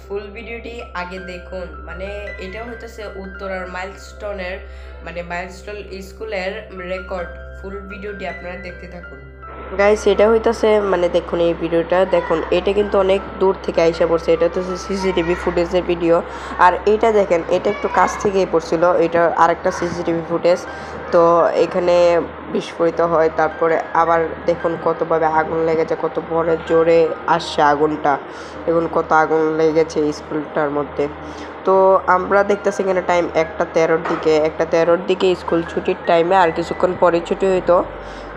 ফুল ভিডিওটি আগে দেখুন। মানে এটা হইতেছে উত্তরার মাইলস্টোনের মাইলস্টোন স্কুলের রেকর্ড। ফুল ভিডিওটি আপনারা দেখতে থাকুন। গাইস এটা হইতাছে দেখুন এই ভিডিওটা দেখুন, এটা কিন্তু অনেক দূর থেকে আইসা পড়ছে। এটা হচ্ছে সিসিটিভি ফুটেজের ভিডিও। আর এটা দেখেন, এটা একটু কাছ থেকেই পড়ছিল, এটা আরেকটা সিসিটিভি ফুটেজ। তো এখানে বিস্ফোরিত হয়, তারপরে আবার দেখুন কতভাবে আগুন লেগেছে, কত বড় জোরে আসছে আগুনটা। দেখুন কত আগুন লেগেছে স্কুলটার মধ্যে। তো আমরা দেখতেছি এখানে টাইম 1:13 দিকে স্কুল ছুটির টাইমে, আর কিছুক্ষণ পরে ছুটি হইতো।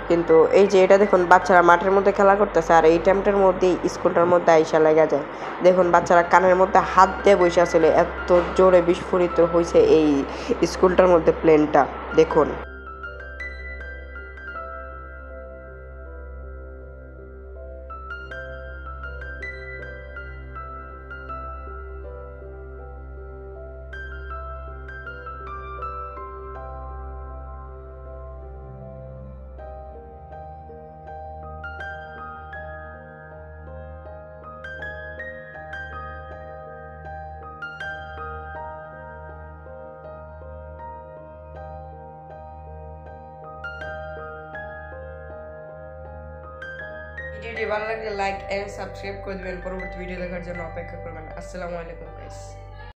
কিন্তু এই যে এটা দেখুন, বাচ্চারা মাঠের মধ্যে খেলা করতেছে, আর এই টাইমটার মধ্যেই স্কুলটার মধ্যে আইসা লেগে যায়। দেখুন বাচ্চারা কানের মধ্যে হাত দিয়ে বসে আছিল, এত জোরে বিস্ফোরিত হয়েছে এই স্কুলটার মধ্যে প্লেনটা দেখুন। ভিডিওটি ভালো লাগলে লাইক এন্ড সাবস্ক্রাইব করে দিবেন। পরবর্তী ভিডিও দেখার জন্য অপেক্ষা করবেন। আসসালামু আলাইকুম গাইস।